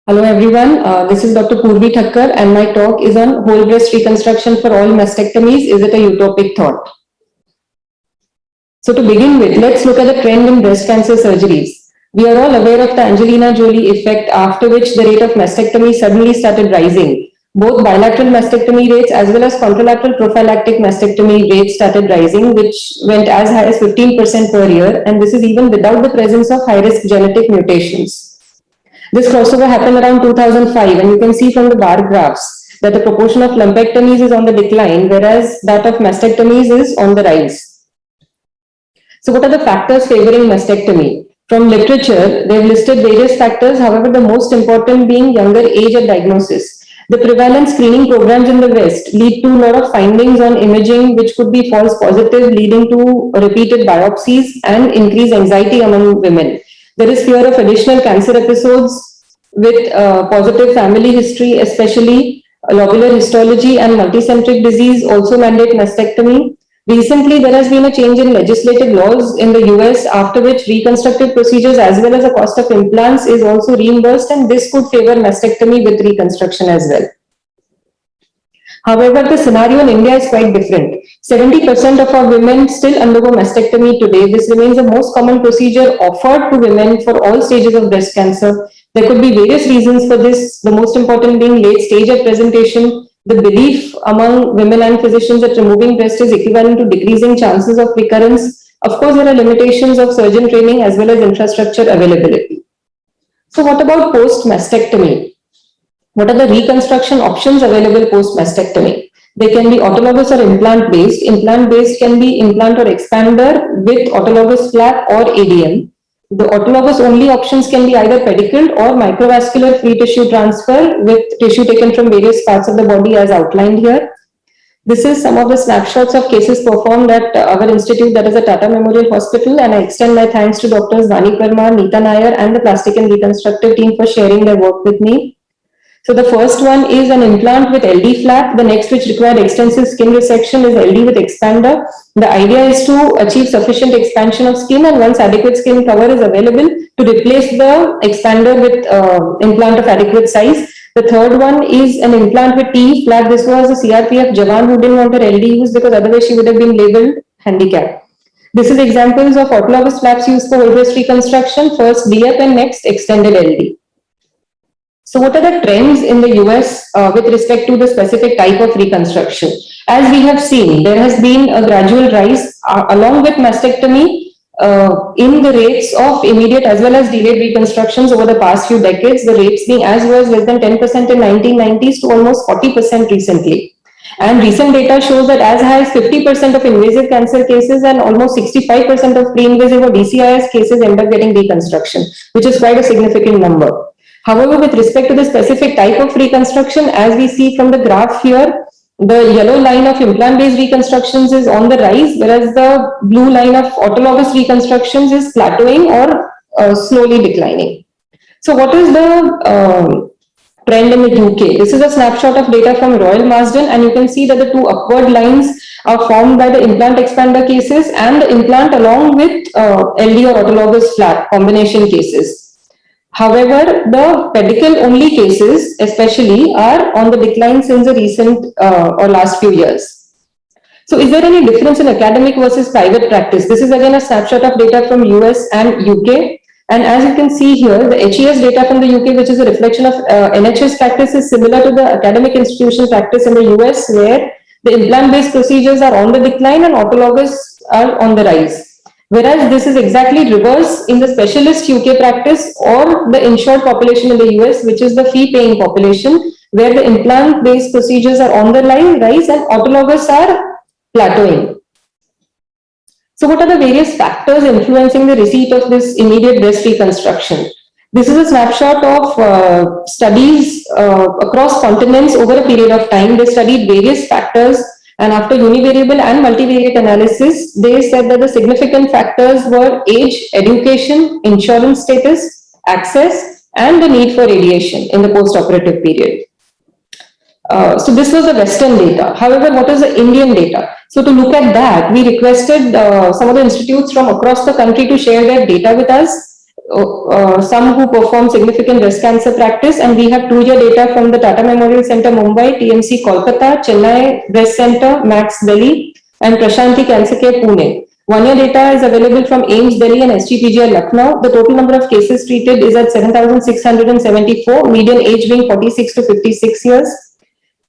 Hello everyone, this is Dr. Purvi Thakkar and my talk is on whole breast reconstruction for all mastectomies. Is it a utopic thought? So to begin with, let's look at the trend in breast cancer surgeries. We are all aware of the Angelina Jolie effect, after which the rate of mastectomy suddenly started rising. Both bilateral mastectomy rates as well as contralateral prophylactic mastectomy rates started rising, which went as high as 15% per year, and this is even without the presence of high-risk genetic mutations. This crossover happened around 2005, and you can see from the bar graphs that the proportion of lumpectomies is on the decline, whereas that of mastectomies is on the rise. So what are the factors favoring mastectomy? From literature, they've listed various factors, however, the most important being younger age at diagnosis. The prevalent screening programs in the West lead to a lot of findings on imaging, which could be false positive, leading to repeated biopsies and increased anxiety among women. There is fear of additional cancer episodes with positive family history, especially lobular histology and multicentric disease also mandate mastectomy. Recently, there has been a change in legislative laws in the US, after which reconstructive procedures as well as the cost of implants is also reimbursed, and this could favor mastectomy with reconstruction as well. However, the scenario in India is quite different. 70% of our women still undergo mastectomy today. This remains the most common procedure offered to women for all stages of breast cancer. There could be various reasons for this, the most important being late stage of presentation, the belief among women and physicians that removing breast is equivalent to decreasing chances of recurrence. Of course, there are limitations of surgeon training as well as infrastructure availability. So what about post-mastectomy? What are the reconstruction options available post-mastectomy? They can be autologous or implant-based. Implant-based can be implant or expander with autologous flap or ADM. The autologous only options can be either pedicled or microvascular free tissue transfer with tissue taken from various parts of the body as outlined here. This is some of the snapshots of cases performed at our institute, that is the Tata Memorial Hospital, and I extend my thanks to Drs. Vani Parmar, Neeta Nair and the plastic and reconstructive team for sharing their work with me. So the first one is an implant with LD flap. The next, which required extensive skin resection, is LD with expander. The idea is to achieve sufficient expansion of skin, and once adequate skin cover is available, to replace the expander with implant of adequate size. The third one is an implant with TE flap. This was a CRPF Jawan who didn't want her LD used because otherwise she would have been labeled handicap. This is examples of autologous flaps used for whole breast reconstruction. First DF and next extended LD. So what are the trends in the US with respect to the specific type of reconstruction? As we have seen, there has been a gradual rise along with mastectomy in the rates of immediate as well as delayed reconstructions over the past few decades, the rates being as low as less than 10% in 1990s to almost 40% recently. And recent data shows that as high as 50% of invasive cancer cases and almost 65% of pre-invasive or DCIS cases end up getting reconstruction, which is quite a significant number. However, with respect to the specific type of reconstruction, as we see from the graph here, the yellow line of implant-based reconstructions is on the rise, whereas the blue line of autologous reconstructions is plateauing or slowly declining. So what is the trend in the UK? This is a snapshot of data from Royal Marsden, and you can see that the two upward lines are formed by the implant expander cases and the implant along with LD or autologous flap combination cases. However, the pedicle only cases especially are on the decline since the recent or last few years. So is there any difference in academic versus private practice? This is again a snapshot of data from US and UK. And as you can see here, the HES data from the UK, which is a reflection of NHS practice, is similar to the academic institution practice in the US, where the implant-based procedures are on the decline and autologous are on the rise. Whereas this is exactly reverse in the specialist UK practice or the insured population in the US, which is the fee-paying population, where the implant-based procedures are on the rise and autologous are plateauing. So what are the various factors influencing the receipt of this immediate breast reconstruction? This is a snapshot of studies across continents over a period of time. They studied various factors, and after univariable and multivariate analysis, they said that the significant factors were age, education, insurance status, access, and the need for radiation in the post-operative period. So this was the Western data. However, what is the Indian data? So to look at that, we requested some of the institutes from across the country to share their data with us. some who perform significant breast cancer practice, and we have 2-year data from the Tata Memorial Center, Mumbai, TMC, Kolkata, Chennai Breast Center, Max, Delhi, and Prashanti Cancer Care, Pune. 1-year data is available from AIIMS, Delhi, and SGPGI, Lucknow. The total number of cases treated is at 7,674, median age being 46 to 56 years.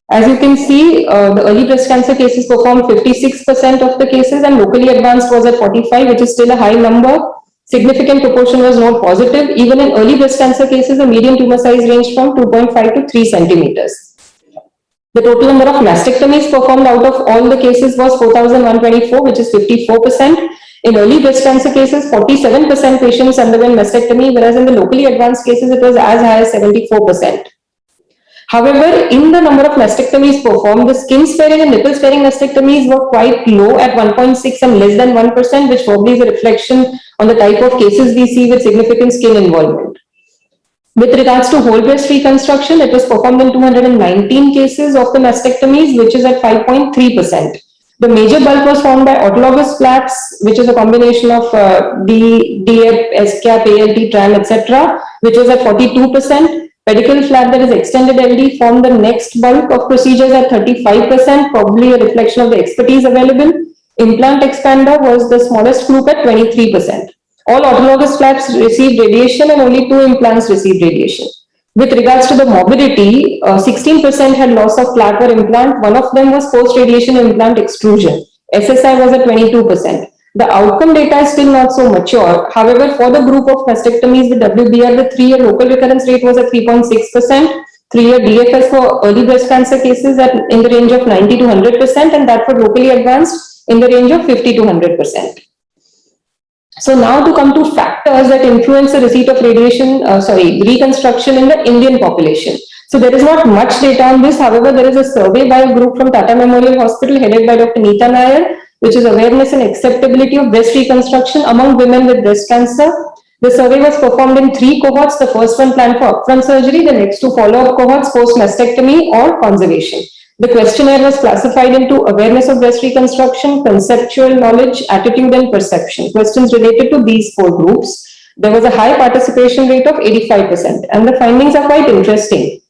As you can see, the early breast cancer cases performed 56% of the cases, and locally advanced was at 45, which is still a high number. Significant proportion was not positive. Even in early breast cancer cases, the median tumor size ranged from 2.5 to 3 centimeters. The total number of mastectomies performed out of all the cases was 4,124, which is 54%. In early breast cancer cases, 47% patients underwent mastectomy, whereas in the locally advanced cases, it was as high as 74%. However, in the number of mastectomies performed, the skin-sparing and nipple-sparing mastectomies were quite low at 1.6 and less than 1%, which probably is a reflection on the type of cases we see with significant skin involvement. With regards to whole breast reconstruction, it was performed in 219 cases of the mastectomies, which is at 5.3%. The major bulk was formed by autologous flaps, which is a combination of DF, SCAP, ALT, TRAM, etc., which was at 42%. Pedicle flap that is extended LD formed the next bulk of procedures at 35%, probably a reflection of the expertise available. Implant expander was the smallest group at 23%. All autologous flaps received radiation and only 2 implants received radiation. With regards to the morbidity, 16% had loss of flap or implant. One of them was post-radiation implant extrusion. SSI was at 22%. The outcome data is still not so mature. However, for the group of mastectomies with WBR, the 3-year local recurrence rate was at 3.6%, 3-year DFS for early breast cancer cases in the range of 90 to 100%, and that for locally advanced in the range of 50 to 100%. So now to come to factors that influence the receipt of reconstruction in the Indian population. So there is not much data on this. However, there is a survey by a group from Tata Memorial Hospital headed by Dr. Neeta Nair, which is awareness and acceptability of breast reconstruction among women with breast cancer. The survey was performed in 3 cohorts. The first one planned for upfront surgery, the next 2 follow-up cohorts post-mastectomy or conservation. The questionnaire was classified into awareness of breast reconstruction, conceptual knowledge, attitude, and perception. Questions related to these 4 groups. There was a high participation rate of 85%, and the findings are quite interesting.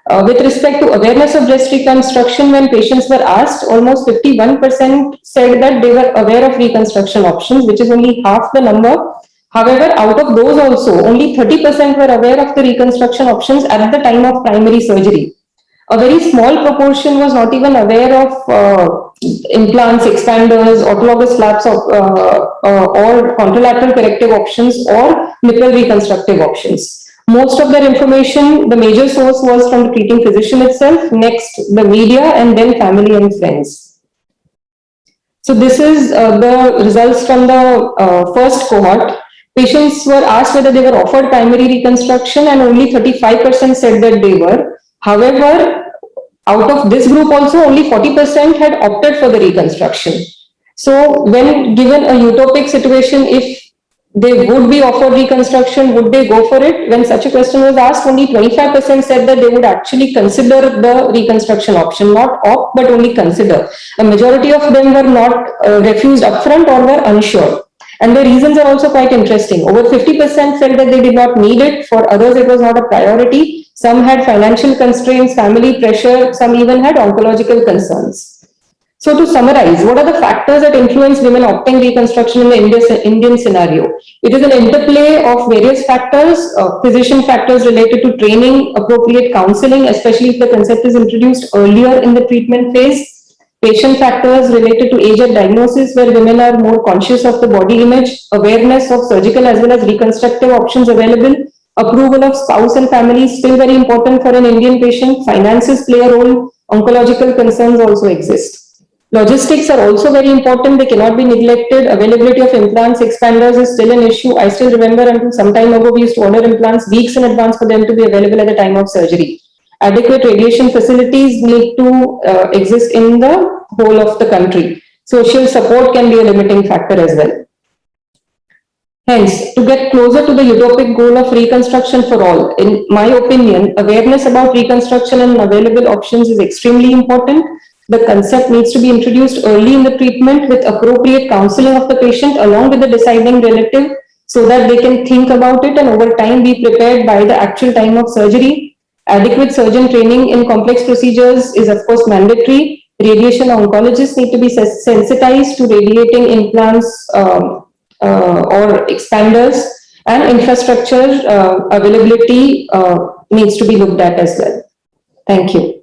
With respect to awareness of breast reconstruction, when patients were asked, almost 51% said that they were aware of reconstruction options, which is only half the number. However, out of those also, only 30% were aware of the reconstruction options at the time of primary surgery. A very small proportion was not even aware of implants, expanders, autologous flaps, or contralateral corrective options or nipple reconstructive options. Most of their information, the major source was from the treating physician itself, next the media, and then family and friends. So this is the results from the first cohort. Patients were asked whether they were offered primary reconstruction, and only 35% said that they were. However, out of this group also, only 40% had opted for the reconstruction. So when given a utopic situation, if they would be offered reconstruction, would they go for it? When such a question was asked, only 25% said that they would actually consider the reconstruction option, not opt, but only consider. A majority of them were not refused upfront or were unsure. And the reasons are also quite interesting. Over 50% felt that they did not need it. For others, it was not a priority. Some had financial constraints, family pressure. Some even had oncological concerns. So to summarize, what are the factors that influence women opting reconstruction in the Indian scenario? It is an interplay of various factors, physician factors related to training, appropriate counseling, especially if the concept is introduced earlier in the treatment phase, patient factors related to age and diagnosis, where women are more conscious of the body image, awareness of surgical as well as reconstructive options available, approval of spouse and family is still very important for an Indian patient, finances play a role, oncological concerns also exist. Logistics are also very important. They cannot be neglected. Availability of implants, expanders is still an issue. I still remember until some time ago, we used to order implants weeks in advance for them to be available at the time of surgery. Adequate radiation facilities need to exist in the whole of the country. Social support can be a limiting factor as well. Hence, to get closer to the utopic goal of reconstruction for all, in my opinion, awareness about reconstruction and available options is extremely important. The concept needs to be introduced early in the treatment with appropriate counseling of the patient along with the deciding relative. so that they can think about it and over time be prepared by the actual time of surgery. Adequate surgeon training in complex procedures is of course mandatory. Radiation oncologists need to be sensitized to radiating implants or expanders, and infrastructure availability needs to be looked at as well. Thank you.